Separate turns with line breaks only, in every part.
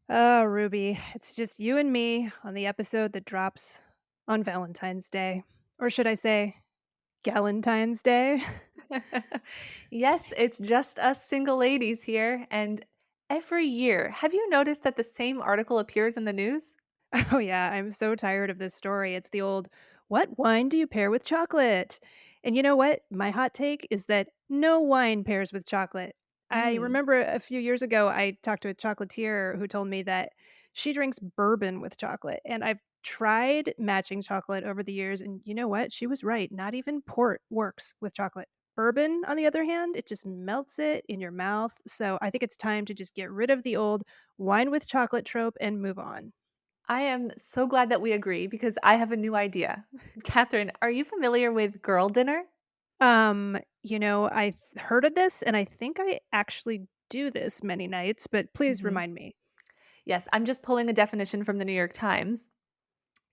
Oh, Ruby, it's just you and me on the episode that drops on Valentine's Day. Or should I say, Galentine's Day?
Yes, it's just us single ladies here. And every year, have you noticed that the same article appears in the news?
Oh, yeah, I'm so tired of this story. It's the old, what wine do you pair with chocolate? And you know what? My hot take is that no wine pairs with chocolate. I
Mm.
remember a few years ago, I talked to a chocolatier who told me that she drinks bourbon with chocolate. And I've tried matching chocolate over the years. And you know what? She was right. Not even port works with chocolate. Bourbon, on the other hand, it just melts it in your mouth. So I think it's time to just get rid of the old wine with chocolate trope and move on.
I am so glad that we agree because I have a new idea. Catherine, are you familiar with girl dinner?
I heard of this and I think I actually do this many nights, but please
Mhm.
remind me.
Yes, I'm just pulling a definition from the New York Times.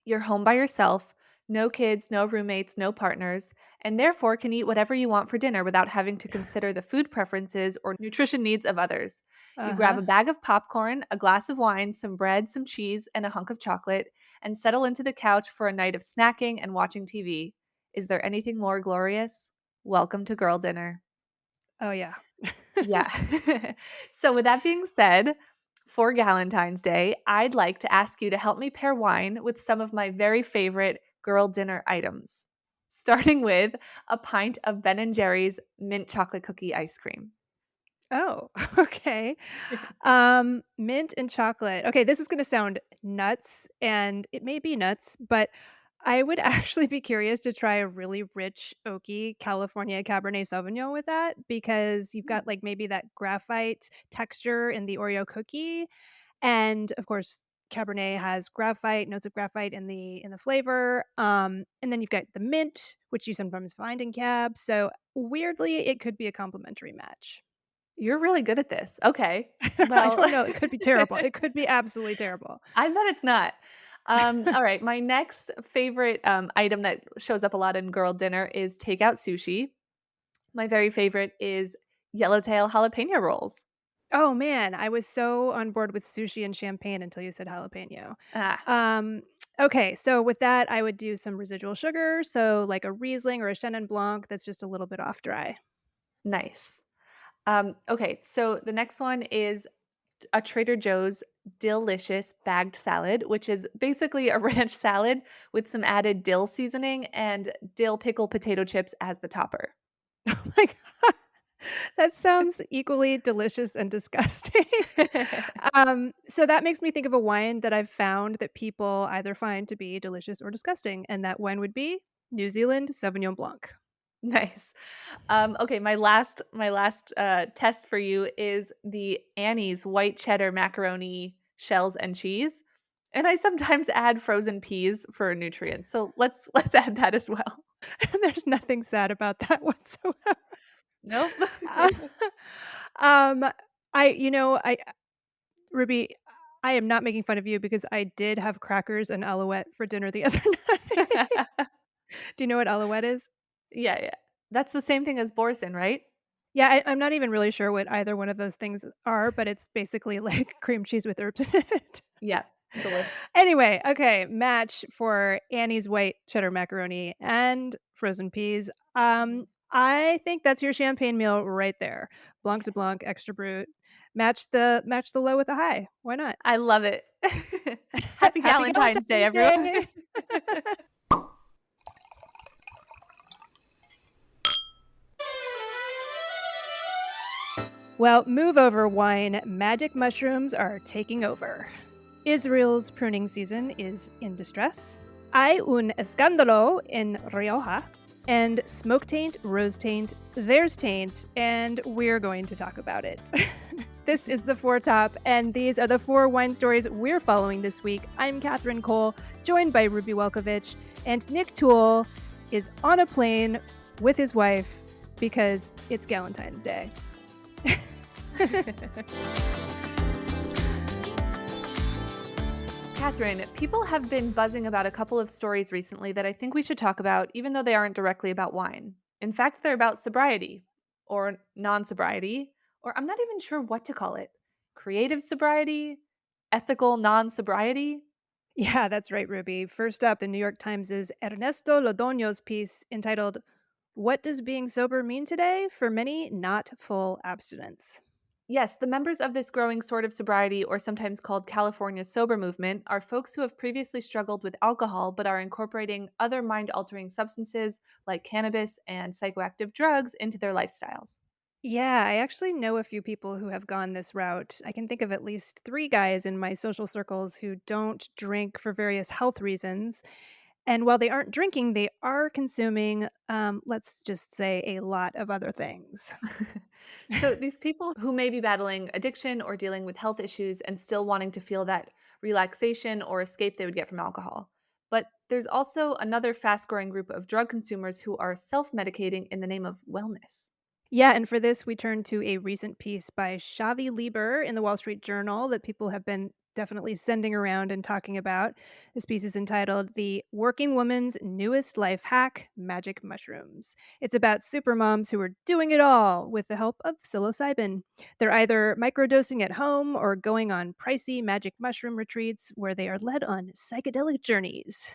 You're home by yourself, no kids, no roommates, no partners, and therefore can eat whatever you want for dinner without having to consider the food preferences or nutrition needs of others. You grab
Uh-huh.
a bag of popcorn, a glass of wine, some bread, some cheese, and a hunk of chocolate, and settle into the couch for a night of snacking and watching TV. Is there anything more glorious? Welcome to girl dinner.
Oh, yeah.
Yeah. So, with that being said, for Galentine's Day, I'd like to ask you to help me pair wine with some of my very favorite girl dinner items, starting with a pint of Ben& and Jerry's mint chocolate cookie ice cream.
Oh, okay. Mint and chocolate. Okay, this is gonna sound nuts, and it may be nuts, but I would actually be curious to try a really rich, oaky California Cabernet Sauvignon with that because you've
Mm.
got, like, maybe that graphite texture in the Oreo cookie. And, of course, Cabernet has graphite, notes of graphite in the flavor, and then you've got the mint, which you sometimes find in Cab, so weirdly, it could be a complementary match.
You're really good at this. Okay.
I
Well,
don't know, it could be terrible, it could be absolutely terrible.
I bet it's not. All right. My next favorite item that shows up a lot in girl dinner is takeout sushi. My very favorite is yellowtail jalapeno rolls.
Oh, man, I was so on board with sushi and champagne until you said jalapeno.
Ah,
Um, okay, so with that, I would do some residual sugar, so like a Riesling or a Chenin Blanc that's just a little bit off dry.
nice. Okay, so the next one is a Trader Joe's delicious bagged salad, which is basically a ranch salad with some added dill seasoning and dill pickle potato chips as the topper.
Oh my god. That sounds equally delicious and disgusting. So that makes me think of a wine that I've found that people either find to be delicious or disgusting, and that wine would be New Zealand Sauvignon Blanc.
Nice. Okay, my last test for you is the Annie's white cheddar macaroni shells and cheese. And I sometimes add frozen peas for nutrients. So let's add that as well.
There's nothing sad about that whatsoever.
Nope.
Uh, um, I Ruby, I am not making fun of you because I did have crackers and Alouette for dinner the other night. Do you know what Alouette is?
Yeah, yeah. That's the same thing as Borson, right?
Yeah, I'm not even really sure what either one of those things are, but it's basically like cream cheese with herbs in it.
Yeah, delish.
Anyway, okay, match for Annie's white cheddar macaroni and frozen peas.
Mhm.
I think that's your champagne meal right there. Blanc de
Yes.
Blanc, extra brut. Match the low with the high. Why not?
I love it. Happy
Happy
Galentine's Day,
Valentine's
everyone.
Day. Well, move over wine. Magic mushrooms are taking over. Israel's pruning season is in distress. Hay un escándalo in Rioja. And smoke taint, rose taint, there's taint, and we're going to talk about it. This is the Four Top, and these are the four wine stories we're following this week. I'm Catherine Cole, joined by Ruby Welkovich, and Nick Toole is on a plane with his wife because it's Galentine's Day.
Catherine, people have been buzzing about a couple of stories recently that I think we should talk about, even though they aren't directly about wine. In fact, they're about sobriety or non sobriety, or I'm not even sure what to call it, creative sobriety, ethical non sobriety?
Yeah, that's right, Ruby. First up, the New York Times' Ernesto Lodoño's piece entitled, "What Does Being Sober Mean Today? For Many, Not Full Abstinence."
Yes, the members of this growing sort of sobriety, or sometimes called California sober movement, are folks who have previously struggled with alcohol but are incorporating other mind altering substances like cannabis and psychoactive drugs into their lifestyles.
Yeah, I actually know a few people who have gone this route. I can think of at least three guys in my social circles who don't drink for various health reasons. And while they aren't drinking, they are consuming, let's just say, a lot of other things.
So, these people who may be battling addiction or dealing with health issues and still wanting to feel that relaxation or escape they would get from alcohol. But there's also another fast growing group of drug consumers who are self medicating in the name of wellness.
Yeah, and for this, we turn to a recent piece by Xavi Lieber in the Wall Street Journal that people have been definitely sending around and talking about. This piece is entitled "The Working Woman's Newest Life Hack Magic Mushrooms." It's about supermoms who are doing it all with the help of psilocybin. They're either microdosing at home or going on pricey magic mushroom retreats where they are led on psychedelic journeys.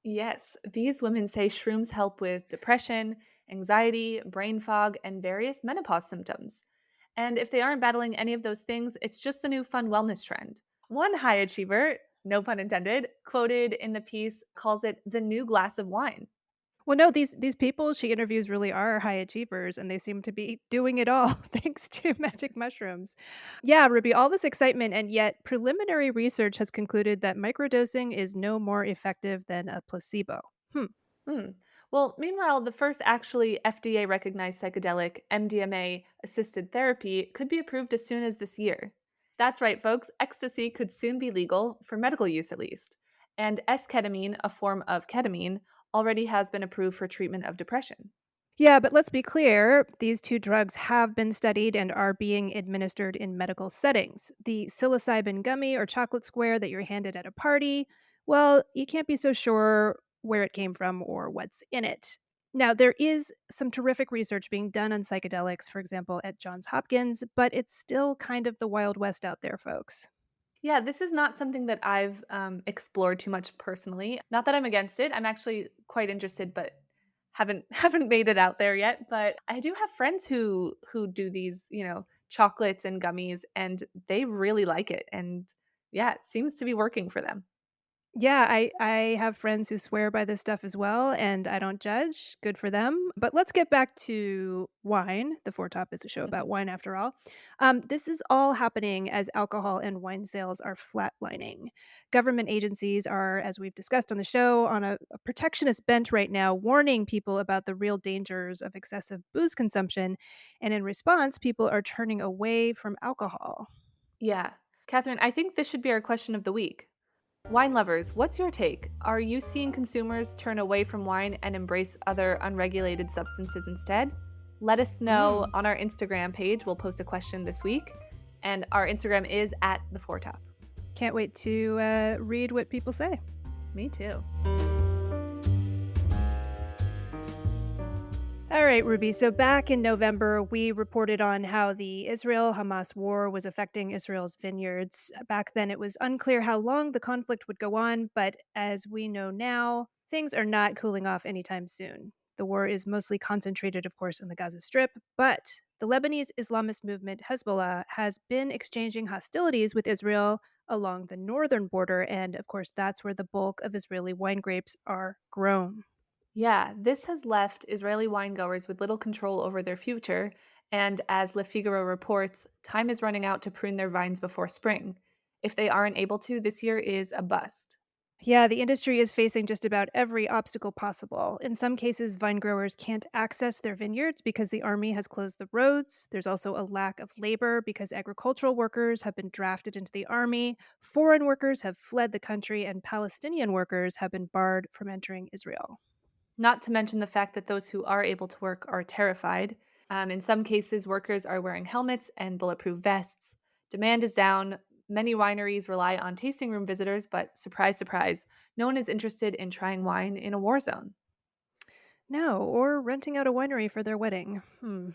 Yes, these women say shrooms help with depression, anxiety, brain fog, and various menopause symptoms. And if they aren't battling any of those things, it's just the new fun wellness trend. One high achiever, no pun intended, quoted in the piece calls it the new glass of wine.
Well, no, these people she interviews really are high achievers, and they seem to be doing it all thanks to magic mushrooms. Yeah, Ruby, all this excitement, and yet preliminary research has concluded that microdosing is no more effective than a placebo. Hmm.
Hmm. Well, meanwhile, the first actually FDA recognized psychedelic MDMA assisted therapy could be approved as soon as this year. That's right, folks, ecstasy could soon be legal, for medical use at least. And esketamine, a form of ketamine, already has been approved for treatment of depression.
Yeah, but let's be clear, these two drugs have been studied and are being administered in medical settings. The psilocybin gummy or chocolate square that you're handed at a party, well, you can't be so sure where it came from or what's in it. Now, there is some terrific research being done on psychedelics, for example, at Johns Hopkins, but it's still kind of the Wild West out there, folks.
Yeah, this is not something that I've explored too much personally. Not that I'm against it. I'm actually quite interested, but haven't made it out there yet. But I do have friends who do these, chocolates and gummies, and they really like it. And yeah, it seems to be working for them.
Yeah, I have friends who swear by this stuff as well, and I don't judge. Good for them. But let's get back to wine. The Four Top is a show about
Mhm.
wine, after all. This is all happening as alcohol and wine sales are flatlining. Government agencies are, as we've discussed on the show, on a protectionist bent right now, warning people about the real dangers of excessive booze consumption. And in response, people are turning away from alcohol.
Yeah, Catherine, I think this should be our question of the week. Wine lovers, what's your take? Are you seeing consumers turn away from wine and embrace other unregulated substances instead? Let us know
Mm.
on our Instagram page. We'll post a question this week. And our Instagram is at the Four Top.
Can't wait to read what people say.
Me too.
All right, Ruby. So back in November, we reported on how the Israel Hamas war was affecting Israel's vineyards. Back then, it was unclear how long the conflict would go on, but as we know now, things are not cooling off anytime soon. The war is mostly concentrated, of course, on the Gaza Strip, but the Lebanese Islamist movement Hezbollah has been exchanging hostilities with Israel along the northern border, and of course, that's where the bulk of Israeli wine grapes are grown.
Yeah, this has left Israeli winegoers with little control over their future. And as Le Figaro reports, time is running out to prune their vines before spring. If they aren't able to, this year is a bust.
Yeah, the industry is facing just about every obstacle possible. In some cases, vine growers can't access their vineyards because the army has closed the roads. There's also a lack of labor because agricultural workers have been drafted into the army. Foreign workers have fled the country, and Palestinian workers have been barred from entering Israel.
Not to mention the fact that those who are able to work are terrified. In some cases, workers are wearing helmets and bulletproof vests. Demand is down. Many wineries rely on tasting room visitors, but surprise, surprise, no one is interested in trying wine in a war zone.
No, or renting out a winery for their wedding. Hmm.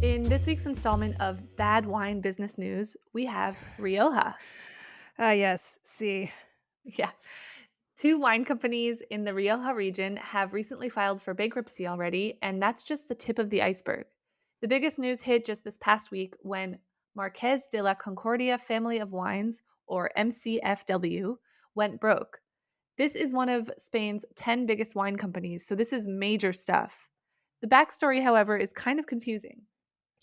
In this week's installment of Bad Wine Business News, we have Rioja.
Ah, yes. See.
Yeah. Two wine companies in the Rioja region have recently filed for bankruptcy already, and that's just the tip of the iceberg. The biggest news hit just this past week when Marqués de la Concordia family of wines, or MCFW, went broke. This is one of Spain's 10 biggest wine companies, so this is major stuff. The backstory, however, is kind of confusing.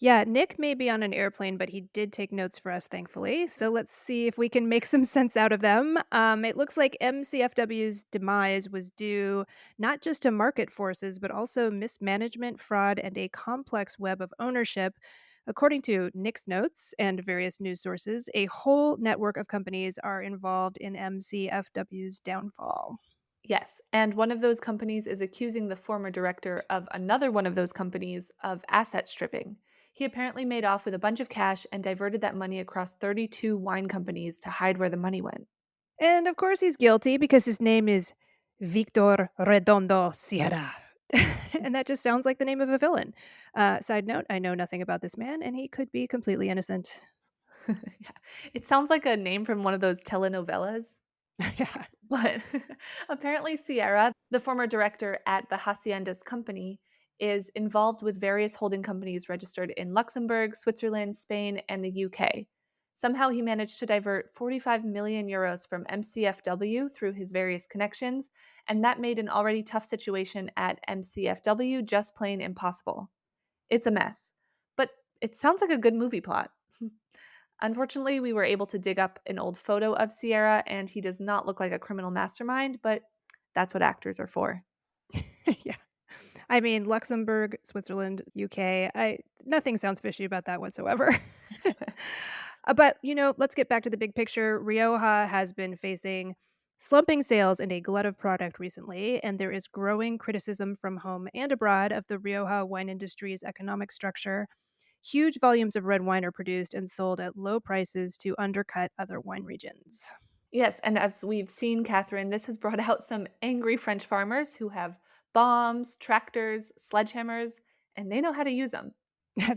Yeah, Nick may be on an airplane, but he did take notes for us, thankfully. So let's see if we can make some sense out of them. It looks like MCFW's demise was due not just to market forces, but also mismanagement, fraud, and a complex web of ownership. According to Nick's notes and various news sources, a whole network of companies are involved in MCFW's downfall.
Yes, and one of those companies is accusing the former director of another one of those companies of asset stripping. He apparently made off with a bunch of cash and diverted that money across 32 wine companies to hide where the money went.
And of course, he's guilty because his name is Victor Redondo Sierra. And that just sounds like the name of a villain. Side note, I know nothing about this man, and he could be completely innocent.
Yeah. It sounds like a name from one of those telenovelas.
Yeah.
But apparently, Sierra, the former director at the Haciendas company, is involved with various holding companies registered in Luxembourg, Switzerland, Spain, and the UK. Somehow, he managed to divert 45 million euros from MCFW through his various connections, and that made an already tough situation at MCFW just plain impossible. It's a mess. But it sounds like a good movie plot. Unfortunately, we were able to dig up an old photo of Sierra, and he does not look like a criminal mastermind, but that's what actors are for.
Yeah. I mean, Luxembourg, Switzerland, UK. I nothing sounds fishy about that whatsoever. But let's get back to the big picture. Rioja has been facing slumping sales and a glut of product recently, and there is growing criticism from home and abroad of the Rioja wine industry's economic structure. Huge volumes of red wine are produced and sold at low prices to undercut other wine regions.
Yes, and as we've seen, Catherine, this has brought out some angry French farmers who have bombs, tractors, sledgehammers, and they know how to use them.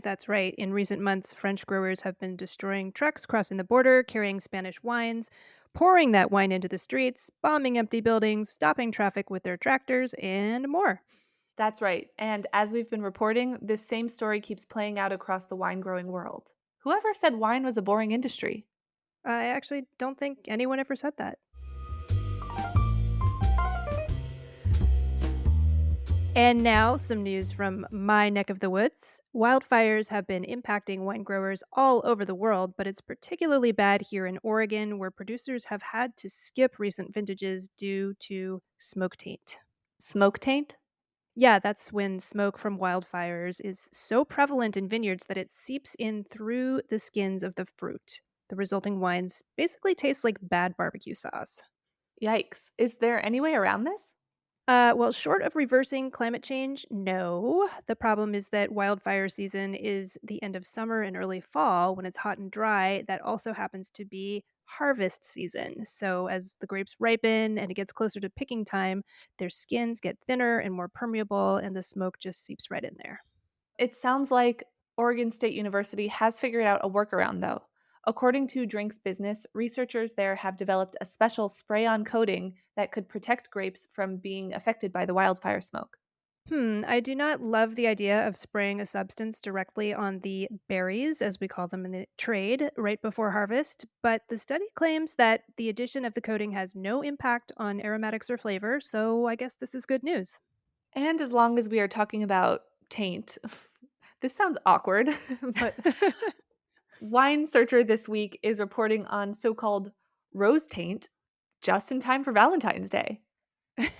That's right. In recent months, French growers have been destroying trucks crossing the border, carrying Spanish wines, pouring that wine into the streets, bombing empty buildings, stopping traffic with their tractors, and more.
That's right. And as we've been reporting, this same story keeps playing out across the wine growing world. Whoever said wine was a boring industry?
I actually don't think anyone ever said that. And now, some news from my neck of the woods. Wildfires have been impacting wine growers all over the world, but it's particularly bad here in Oregon, where producers have had to skip recent vintages due to smoke taint.
Smoke taint?
Yeah, that's when smoke from wildfires is so prevalent in vineyards that it seeps in through the skins of the fruit. The resulting wines basically taste like bad barbecue sauce.
Yikes. Is there any way around this?
Well, short of reversing climate change, no. The problem is that wildfire season is the end of summer and early fall when it's hot and dry. That also happens to be harvest season. So, as the grapes ripen and it gets closer to picking time, their skins get thinner and more permeable, and the smoke just seeps right in there.
It sounds like Oregon State University has figured out a workaround, though. According to Drinks Business, researchers there have developed a special spray on coating that could protect grapes from being affected by the wildfire smoke.
I do not love the idea of spraying a substance directly on the berries, as we call them in the trade, right before harvest, but the study claims that the addition of the coating has no impact on aromatics or flavor, so I guess this is good news.
And as long as we are talking about taint, this sounds awkward, but Wine Searcher this week is reporting on so called rose taint just in time for Valentine's Day.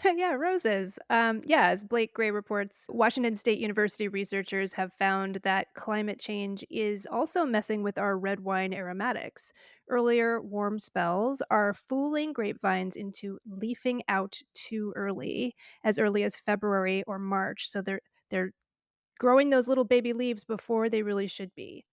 Yeah, roses. Yeah, as Blake Gray reports, Washington State University researchers have found that climate change is also messing with our red wine aromatics. Earlier warm spells are fooling grapevines into leafing out too early as February or March. So they're growing those little baby leaves before they really should be.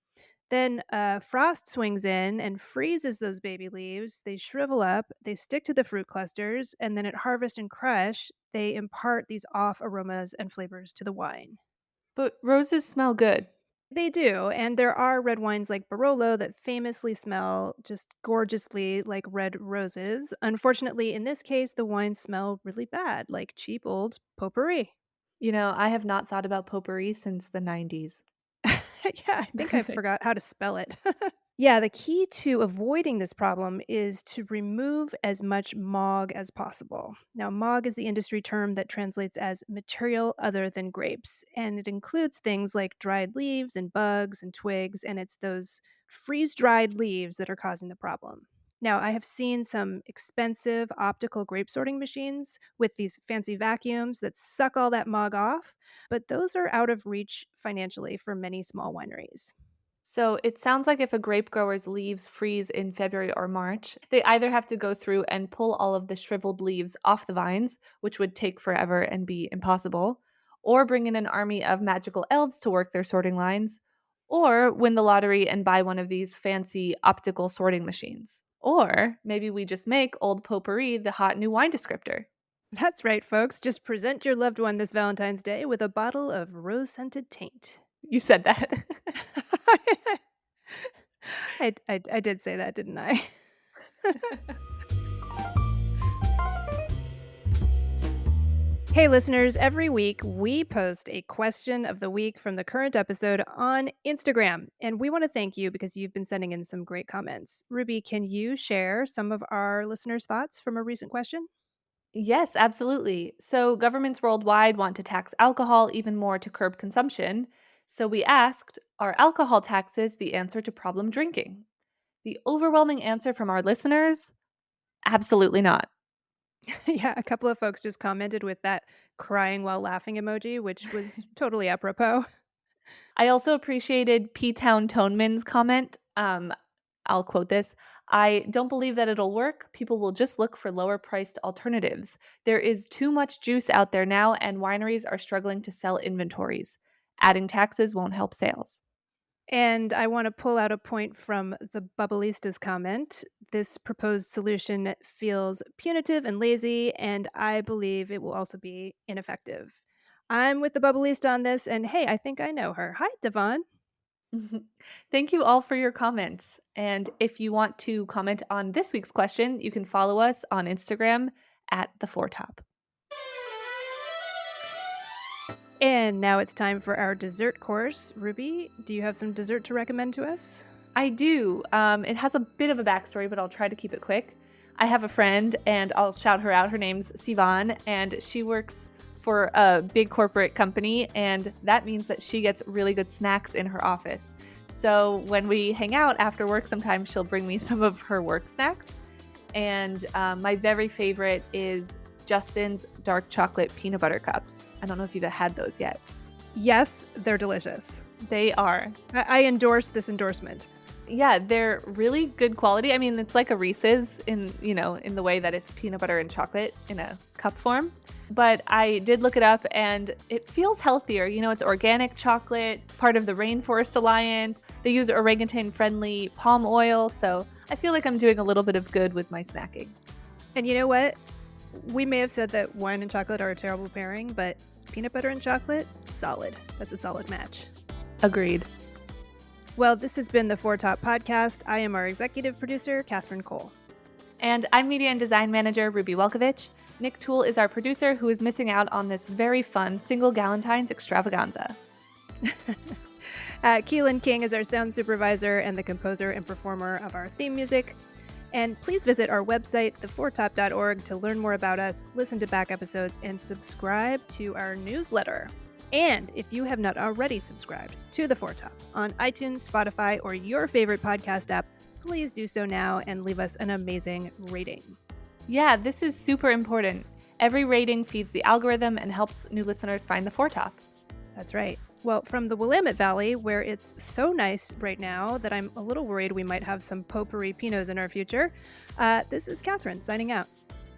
Then frost swings in and freezes those baby leaves. They shrivel up, they stick to the fruit clusters, and then at harvest and crush, they impart these off aromas and flavors to the wine.
But roses smell good.
They do, and there are red wines like Barolo that famously smell just gorgeously like red roses. Unfortunately, in this case, the wines smell really bad, like cheap old potpourri.
I have not thought about potpourri since the 90s.
Yeah, I think I forgot how to spell it. Yeah, the key to avoiding this problem is to remove as much MOG as possible. Now, MOG is the industry term that translates as material other than grapes, and it includes things like dried leaves and bugs and twigs, and it's those freeze dried leaves that are causing the problem. Now, I have seen some expensive optical grape sorting machines with these fancy vacuums that suck all that MOG off, but those are out of reach financially for many small wineries.
So it sounds like if a grape grower's leaves freeze in February or March, they either have to go through and pull all of the shriveled leaves off the vines, which would take forever and be impossible, or bring in an army of magical elves to work their sorting lines, or win the lottery and buy one of these fancy optical sorting machines. Or maybe we just make Old Potpourri the hot new wine descriptor.
That's right, folks. Just present your loved one this Valentine's Day with a bottle of rose scented taint.
You said that.
I did say that, didn't I? Hey, listeners, every week we post a question of the week from the current episode on Instagram. And we want to thank you because you've been sending in some great comments. Ruby, can you share some of our listeners' thoughts from a recent question?
Yes, absolutely. So, governments worldwide want to tax alcohol even more to curb consumption. So, we asked, are alcohol taxes the answer to problem drinking? The overwhelming answer from our listeners, absolutely not.
Yeah, a couple of folks just commented with that crying while laughing emoji, which was totally apropos.
I also appreciated P Town Toneman's comment. I'll quote this. I don't believe that it'll work. People will just look for lower priced alternatives. There is too much juice out there now, and wineries are struggling to sell inventories. Adding taxes won't help sales.
And I want to pull out a point from the Bubbleista's comment. This proposed solution feels punitive and lazy, and I believe it will also be ineffective. I'm with the Bubbleista on this, and hey, I think I know her. Hi, Devon.
Thank you all for your comments. And if you want to comment on this week's question, you can follow us on Instagram at the Foretop.
And now it's time for our dessert course. Ruby, do you have some dessert to recommend to us?
I do. It has a bit of a backstory, but I'll try to keep it quick. I have a friend, and I'll shout her out. Her name's Sivan, and she works for a big corporate company, and that means that she gets really good snacks in her office. So when we hang out after work, sometimes she'll bring me some of her work snacks. And my very favorite is Justin's dark chocolate peanut butter cups. I don't know if you've had those yet.
Yes, they're delicious.
They are.
I endorse this endorsement.
Yeah, they're really good quality. I mean, it's like a Reese's in the way that it's peanut butter and chocolate in a cup form. But I did look it up and it feels healthier. It's organic chocolate, part of the Rainforest Alliance. They use orangutan-friendly palm oil, so I feel like I'm doing a little bit of good with my snacking.
And you know what? We may have said that wine and chocolate are a terrible pairing, but peanut butter and chocolate, solid. That's a solid match.
Agreed.
Well, this has been the Foretop Podcast. I am our executive producer, Catherine Cole.
And I'm media and design manager, Ruby Welkovich. Nick Toole is our producer who is missing out on this very fun single Galentine's extravaganza.
Keelan King is our sound supervisor and the composer and performer of our theme music. And please visit our website, theforetop.org, to learn more about us, listen to back episodes, and subscribe to our newsletter. And if you have not already subscribed to The Foretop on iTunes, Spotify, or your favorite podcast app, please do so now and leave us an amazing rating.
Yeah, this is super important. Every rating feeds the algorithm and helps new listeners find The Foretop.
That's right. Well, from the Willamette Valley, where it's so nice right now that I'm a little worried we might have some potpourri Pinots in our future, this is Catherine signing out.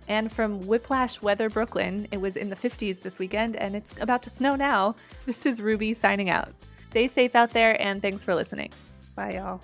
And from Whiplash Weather, Brooklyn, it was in the 50s this weekend, and it's about to snow now. This is Ruby signing out. Stay safe out there, and thanks for listening.
Bye, y'all.